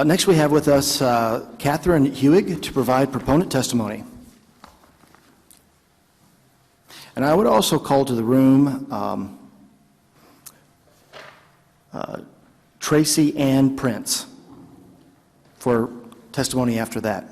Next we have with us Kathryn Huwig to provide proponent testimony. And I would also call to the room Tracy Ann Prince for testimony after that.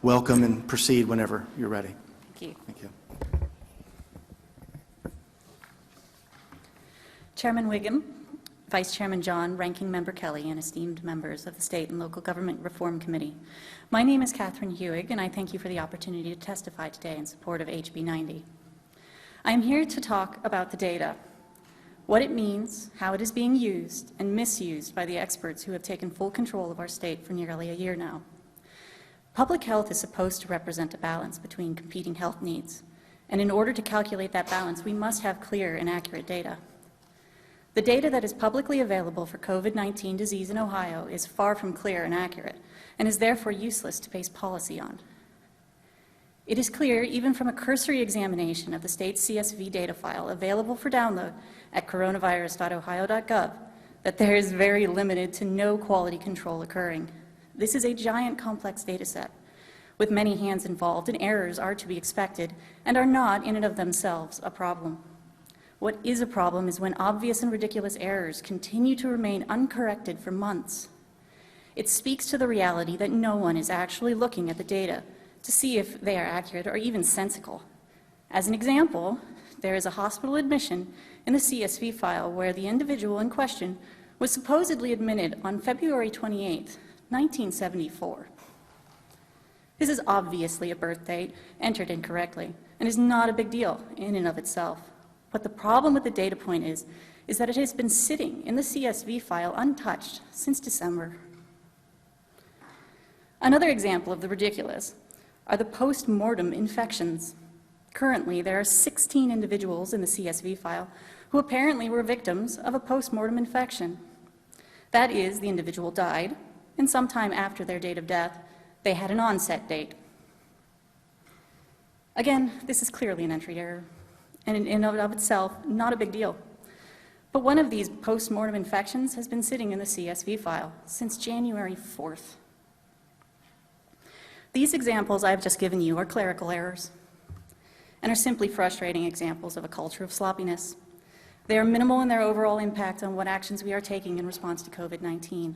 Welcome and proceed whenever you're ready. Thank you. Thank you. Chairman Wiggum, Vice Chairman John, Ranking Member Kelly, and esteemed members of the State and Local Government Reform Committee. My name is Kathryn Huwig, and I thank you for the opportunity to testify today in support of HB90. I am here to talk about the data, what it means, how it is being used and misused by the experts who have taken full control of our state for nearly a year now. Public health is supposed to represent a balance between competing health needs, and in order to calculate that balance, we must have clear and accurate data. The data that is publicly available for COVID-19 disease in Ohio is far from clear and accurate, and is therefore useless to base policy on. It is clear, even from a cursory examination of the state's CSV data file available for download at coronavirus.ohio.gov, that there is very limited to no quality control occurring. This is a giant complex data set with many hands involved, and errors are to be expected and are not in and of themselves a problem. What is a problem is when obvious and ridiculous errors continue to remain uncorrected for months. It speaks to the reality that no one is actually looking at the data to see if they are accurate or even sensical. As an example, there is a hospital admission in the CSV file where the individual in question was supposedly admitted on February 28, 1974. This is obviously a birth date entered incorrectly and is not a big deal in and of itself. But the problem with the data point is that it has been sitting in the CSV file untouched since December. Another example of the ridiculous are the post-mortem infections. Currently, there are 16 individuals in the CSV file who apparently were victims of a post-mortem infection. That is, the individual died, and sometime after their date of death, they had an onset date. Again, this is clearly an entry error, and in and of itself, not a big deal. But one of these post-mortem infections has been sitting in the CSV file since January 4th. These examples I've just given you are clerical errors and are simply frustrating examples of a culture of sloppiness. They are minimal in their overall impact on what actions we are taking in response to COVID-19.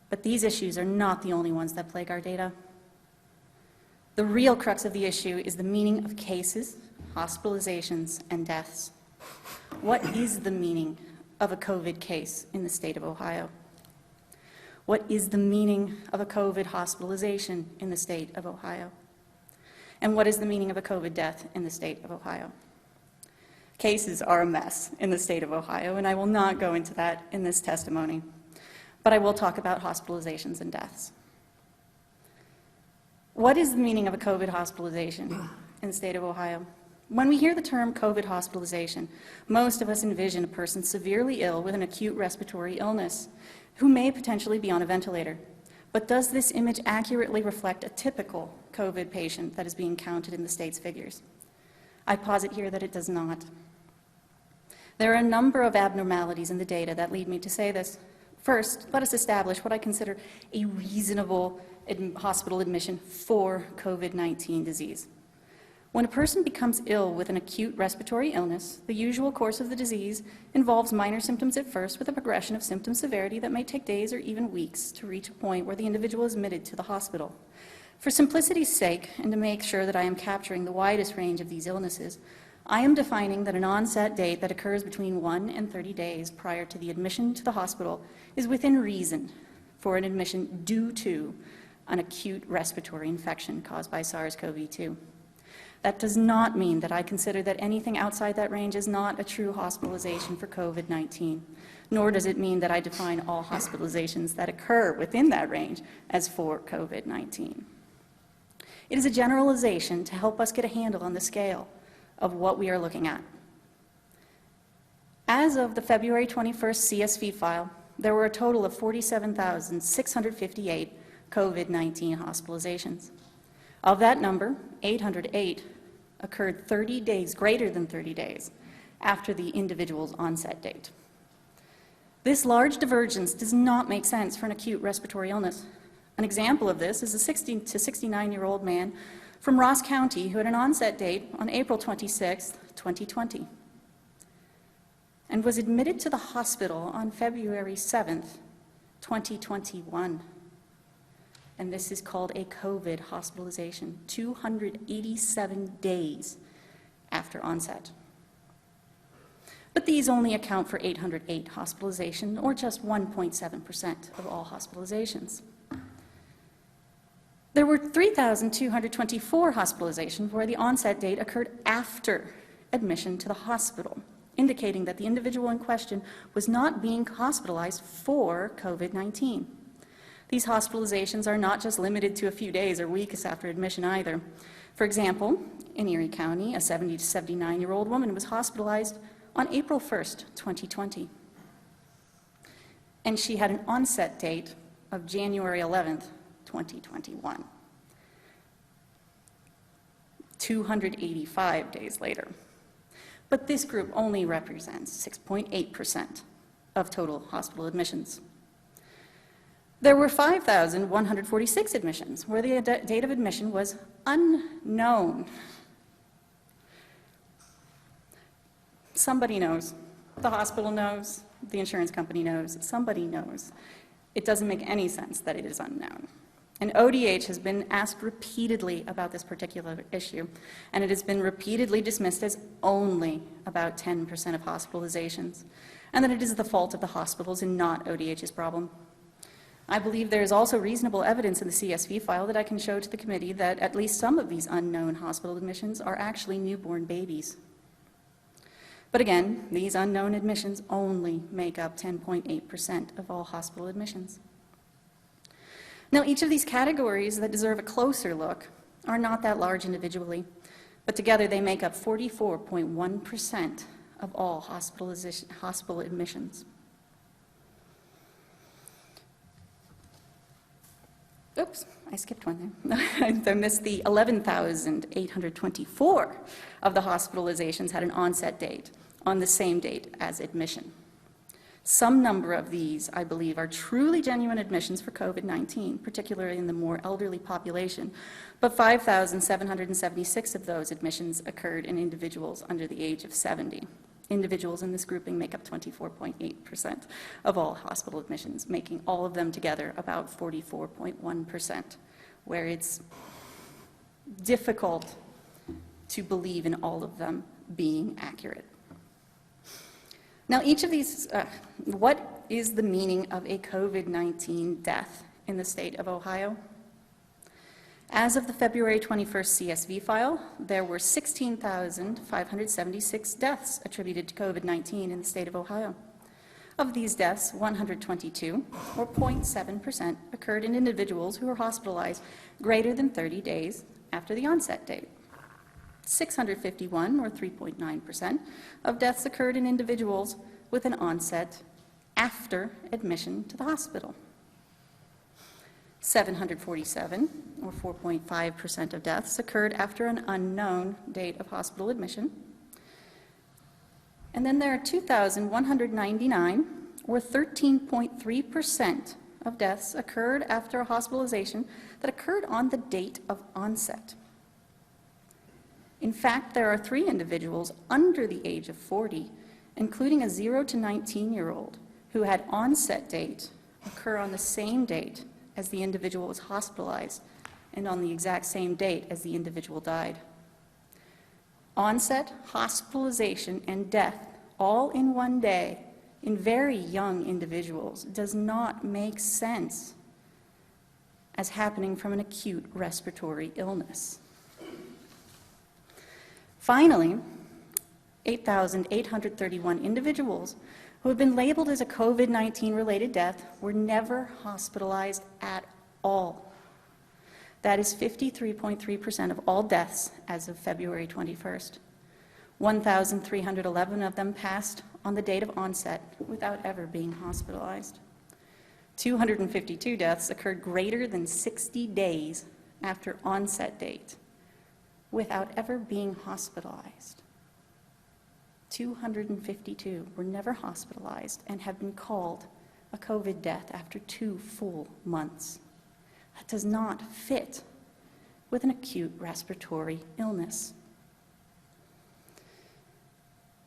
But these issues are not the only ones that plague our data. The real crux of the issue is the meaning of cases, hospitalizations, and deaths. What is the meaning of a COVID case in the state of Ohio? What is the meaning of a COVID hospitalization in the state of Ohio? And what is the meaning of a COVID death in the state of Ohio? Cases are a mess in the state of Ohio, and I will not go into that in this testimony, but I will talk about hospitalizations and deaths. What is the meaning of a COVID hospitalization in the state of Ohio? When we hear the term COVID hospitalization, most of us envision a person severely ill with an acute respiratory illness who may potentially be on a ventilator. But does this image accurately reflect a typical COVID patient that is being counted in the state's figures? I posit here that it does not. There are a number of abnormalities in the data that lead me to say this. First, let us establish what I consider a reasonable hospital admission for COVID-19 disease. When a person becomes ill with an acute respiratory illness, the usual course of the disease involves minor symptoms at first with a progression of symptom severity that may take days or even weeks to reach a point where the individual is admitted to the hospital. For simplicity's sake, and to make sure that I am capturing the widest range of these illnesses, I am defining that an onset date that occurs between 1 and 30 days prior to the admission to the hospital is within reason for an admission due to an acute respiratory infection caused by SARS-CoV-2. That does not mean that I consider that anything outside that range is not a true hospitalization for COVID-19, nor does it mean that I define all hospitalizations that occur within that range as for COVID-19. It is a generalization to help us get a handle on the scale of what we are looking at. As of the February 21st CSV file, there were a total of 47,658 COVID-19 hospitalizations. Of that number, 808 occurred 30 days, greater than 30 days, after the individual's onset date. This large divergence does not make sense for an acute respiratory illness. An example of this is a 60 to 69-year-old man from Ross County who had an onset date on April 26, 2020, and was admitted to the hospital on February 7, 2021. And this is called a COVID hospitalization, 287 days after onset. But these only account for 808 hospitalizations, or just 1.7% of all hospitalizations. There were 3,224 hospitalizations where the onset date occurred after admission to the hospital, indicating that the individual in question was not being hospitalized for COVID-19. These hospitalizations are not just limited to a few days or weeks after admission either. For example, in Erie County, a 70 to 79-year-old woman was hospitalized on April 1st, 2020. And she had an onset date of January 11th, 2021. 285 days later. But this group only represents 6.8% of total hospital admissions. There were 5,146 admissions where the date of admission was unknown. Somebody knows. The hospital knows. The insurance company knows. Somebody knows. It doesn't make any sense that it is unknown. And ODH has been asked repeatedly about this particular issue, and it has been repeatedly dismissed as only about 10% of hospitalizations, and that it is the fault of the hospitals and not ODH's problem. I believe there is also reasonable evidence in the CSV file that I can show to the committee that at least some of these unknown hospital admissions are actually newborn babies. But again, these unknown admissions only make up 10.8% of all hospital admissions. Now, each of these categories that deserve a closer look are not that large individually, but together they make up 44.1% of all hospital admissions. Oops, I skipped one there. I missed the 11,824 of the hospitalizations had an onset date on the same date as admission. Some number of these, I believe, are truly genuine admissions for COVID-19, particularly in the more elderly population, but 5,776 of those admissions occurred in individuals under the age of 70. Individuals in this grouping make up 24.8% of all hospital admissions, making all of them together about 44.1%, where it's difficult to believe in all of them being accurate. Now, each of these, what is the meaning of a COVID-19 death in the state of Ohio? As of the February 21st CSV file, there were 16,576 deaths attributed to COVID-19 in the state of Ohio. Of these deaths, 122, or 0.7%, occurred in individuals who were hospitalized greater than 30 days after the onset date. 651, or 3.9%, of deaths occurred in individuals with an onset after admission to the hospital. 747, or 4.5% of deaths, occurred after an unknown date of hospital admission. And then there are 2,199, or 13.3% of deaths occurred after a hospitalization that occurred on the date of onset. In fact, there are 3 individuals under the age of 40, including a 0 to 19-year-old, who had onset date occur on the same date as the individual was hospitalized and on the exact same date as the individual died. Onset, hospitalization, and death all in one day in very young individuals does not make sense as happening from an acute respiratory illness. Finally, 8,831 individuals who have been labeled as a COVID-19 related death were never hospitalized at all. That is 53.3% of all deaths as of February 21st. 1,311 of them passed on the date of onset without ever being hospitalized. 252 deaths occurred greater than 60 days after onset date without ever being hospitalized. 252 were never hospitalized and have been called a COVID death after 2 full months. That does not fit with an acute respiratory illness.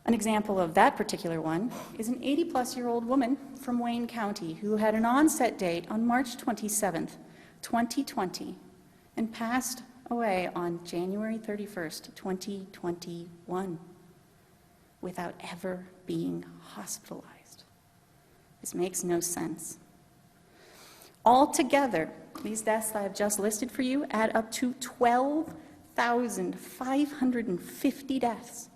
An example of that particular one is an 80-plus-year-old woman from Wayne County who had an onset date on March 27th, 2020, and passed away on January 31st, 2021, without ever being hospitalized. This makes no sense. Altogether, these deaths I have just listed for you add up to 12,550 deaths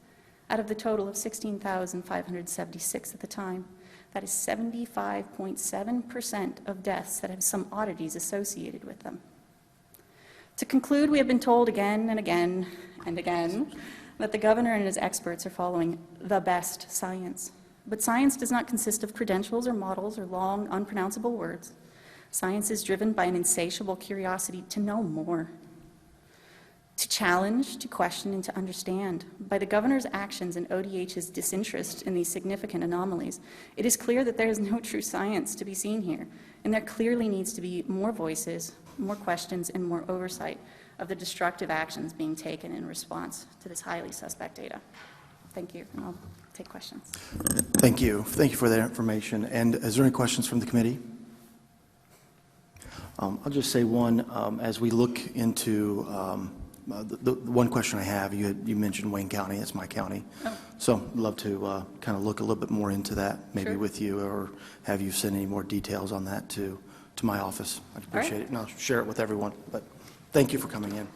out of the total of 16,576 at the time. That is 75.7% of deaths that have some oddities associated with them. To conclude, we have been told again and again and again that the governor and his experts are following the best science. But science does not consist of credentials or models or long, unpronounceable words. Science is driven by an insatiable curiosity to know more, to challenge, to question, and to understand. By the governor's actions and ODH's disinterest in these significant anomalies, it is clear that there is no true science to be seen here, and there clearly needs to be more voices, more questions, and more oversight of the destructive actions being taken in response to this highly suspect data. Thank you, and I'll take questions. Thank you. Thank you for that information. And is there any questions from the committee? I'll just say one, as we look into the one question I have, you mentioned Wayne County, it's my county. Oh. So I'd love to kind of look a little bit more into that, maybe Sure. with you, or have you send any more details on that to my office. I'd appreciate it, and I'll share it with everyone. But thank you for coming in.